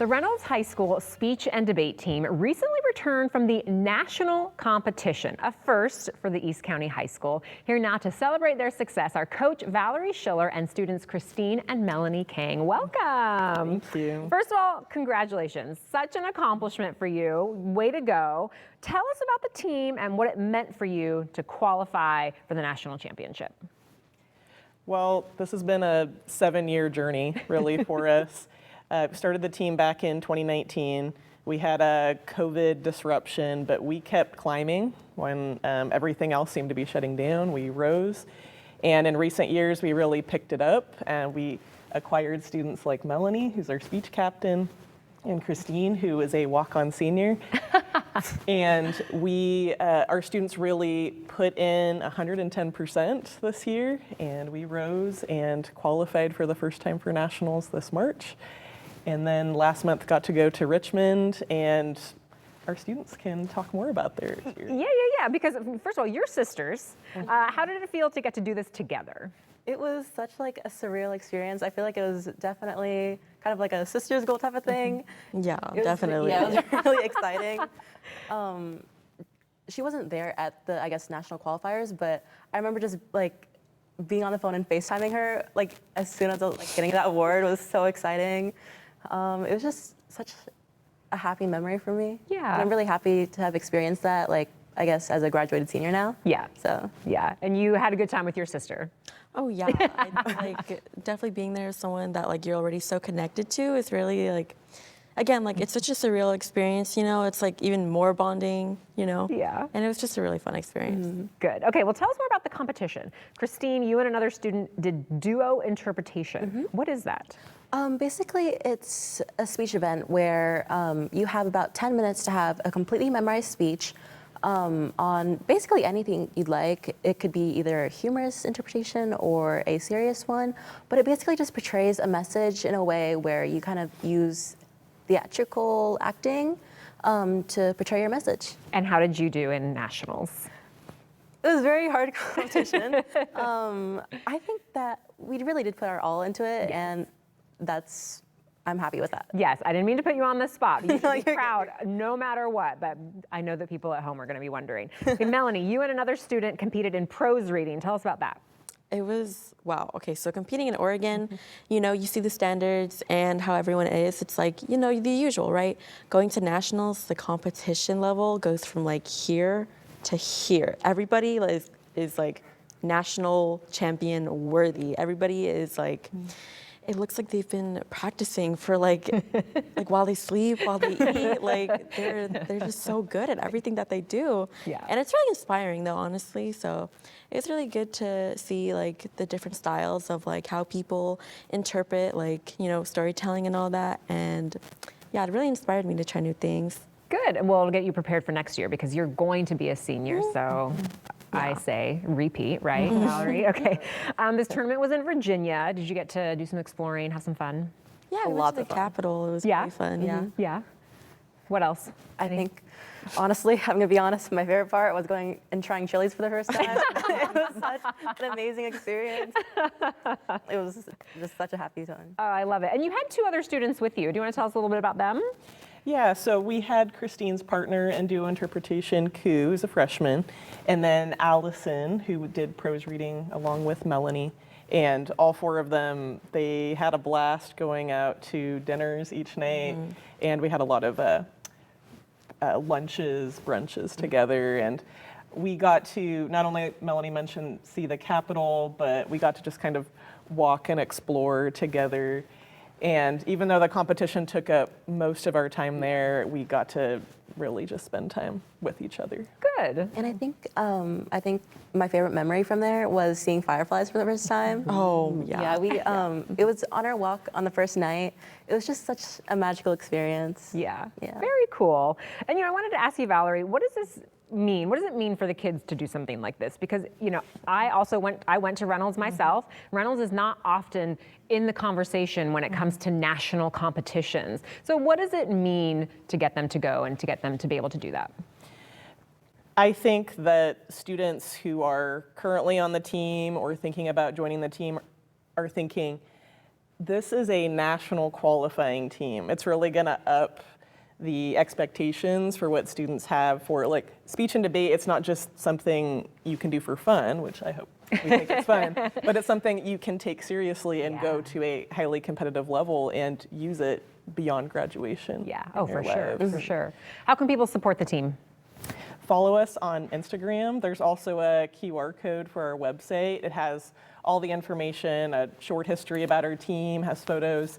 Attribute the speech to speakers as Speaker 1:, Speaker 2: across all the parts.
Speaker 1: The Reynolds High School speech and debate team recently returned from the national competition, a first for the East County High School. Here now to celebrate their success are Coach Valerie Schiller and students Christine and Melanie Kang. Welcome.
Speaker 2: Thank you.
Speaker 1: First of all, congratulations. Such an accomplishment for you. Way to go. Tell us about the team and what it meant for you to qualify for the national championship.
Speaker 2: Well, this has been a 7-year journey, really, for us. Started the team back in 2019. We had a COVID disruption, but we kept climbing when everything else seemed to be shutting down. We rose. And in recent years, we really picked it up, and we acquired students like Melanie, who's our speech captain, and Christine, who is a walk-on senior. And our students really put in 110% this year, and we rose and qualified for the first time for nationals this March. And then last month got to go to Richmond, and our students can talk more about their experience.
Speaker 1: Yeah, because first of all, you're sisters. How did it feel to get to do this together?
Speaker 3: It was such like a surreal experience. I feel like it was definitely kind of like a sister's goal type of thing.
Speaker 4: Yeah, definitely.
Speaker 3: Yeah, it was really exciting. She wasn't there at the, I guess, national qualifiers, but I remember just like being on the phone and FaceTiming her, like as soon as getting that award was so exciting. It was just such a happy memory for me.
Speaker 1: Yeah.
Speaker 3: And I'm really happy to have experienced that, like, I guess, as a graduated senior now.
Speaker 1: Yeah.
Speaker 3: So.
Speaker 1: Yeah, and you had a good time with your sister.
Speaker 4: Oh yeah, like definitely being there as someone that like you're already so connected to is really like, again, like it's such a surreal experience, you know, it's like even more bonding, you know.
Speaker 1: Yeah.
Speaker 4: And it was just a really fun experience.
Speaker 1: Mm-hmm. Good. Okay, well tell us more about the competition. Christine, you and another student did duo interpretation. Mm-hmm. What is that?
Speaker 3: Basically, it's a speech event where you have about 10 minutes to have a completely memorized speech on basically anything you'd like. It could be either a humorous interpretation or a serious one, but it basically just portrays a message in a way where you kind of use theatrical acting to portray your message.
Speaker 1: And how did you do in nationals?
Speaker 3: It was very hard competition. I think that we really did put our all into it, and I'm happy with that.
Speaker 1: Yes, I didn't mean to put you on the spot. You should be
Speaker 3: You're
Speaker 1: proud no matter what, but I know that people at home are going to be wondering. Okay, Melanie, you and another student competed in prose reading. Tell us about that.
Speaker 4: It was, wow, okay, so competing in Oregon, you know, you see the standards and how everyone is. It's like, you know, the usual, right? Going to nationals, the competition level goes from like here to here. Everybody is like national champion worthy. Everybody is like, it looks like they've been practicing for like while they sleep, while they eat, like they're just so good at everything that they do.
Speaker 1: Yeah.
Speaker 4: And it's really inspiring though, honestly. So it's really good to see like the different styles of like how people interpret like, you know, storytelling and all that. And yeah, it really inspired me to try new things.
Speaker 1: Good, and we'll get you prepared for next year because you're going to be a senior, so I say repeat, right, Valerie? Okay. This tournament was in Virginia. Did you get to do some exploring, have some fun?
Speaker 4: Yeah, we went to the Capitol. It was pretty fun. Yeah.
Speaker 1: Yeah. What else?
Speaker 3: I think, honestly, I'm gonna be honest, my favorite part was going and trying Chili's for the first time. It was such an amazing experience. It was just such a happy time.
Speaker 1: Oh, I love it. And you had 2 other students with you. Do you want to tell us a little bit about them?
Speaker 2: Yeah, so we had Christine's partner in duo interpretation, Koo, who's a freshman, and then Allison, who did prose reading along with Melanie. And all 4 of them, they had a blast going out to dinners each night, and we had a lot of lunches, brunches together, and we got to, not only Melanie mentioned, see the Capitol, but we got to just kind of walk and explore together. And even though the competition took up most of our time there, we got to really just spend time with each other.
Speaker 1: Good.
Speaker 3: And I think my favorite memory from there was seeing fireflies for the first time.
Speaker 4: Oh, yeah.
Speaker 3: Yeah, it was on our walk on the first night. It was just such a magical experience.
Speaker 1: Yeah.
Speaker 3: Yeah.
Speaker 1: Very cool. And, you know, I wanted to ask you, Valerie, what does this mean? What does it mean for the kids to do something like this? Because, you know, I went to Reynolds myself. Reynolds is not often in the conversation when it comes to national competitions. So what does it mean to get them to go and to get them to be able to do that?
Speaker 2: I think that students who are currently on the team or thinking about joining the team are thinking, This is a national qualifying team. It's really going to up the expectations for what students have for like speech and debate. It's not just something you can do for fun, which I hope we think it's fun, but it's something you can take seriously and go to a highly competitive level and use it beyond graduation.
Speaker 1: Yeah.
Speaker 2: in
Speaker 1: Oh,
Speaker 2: your
Speaker 1: for sure.
Speaker 2: lives.
Speaker 1: For sure. How can people support the team?
Speaker 2: Follow us on Instagram. There's also a QR code for our website. It has all the information, a short history about our team, has photos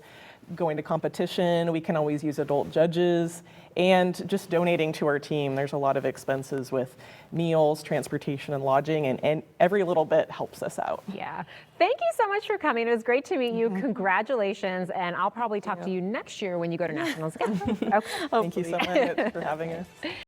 Speaker 2: going to competition. We can always use adult judges, and just donating to our team. There's a lot of expenses with meals, transportation, and lodging, and every little bit helps us out.
Speaker 1: Yeah. Thank you so much for coming. It was great to meet you. Congratulations. And I'll probably talk to you next year when you go to nationals again. Okay.
Speaker 2: Thank you so much for having us.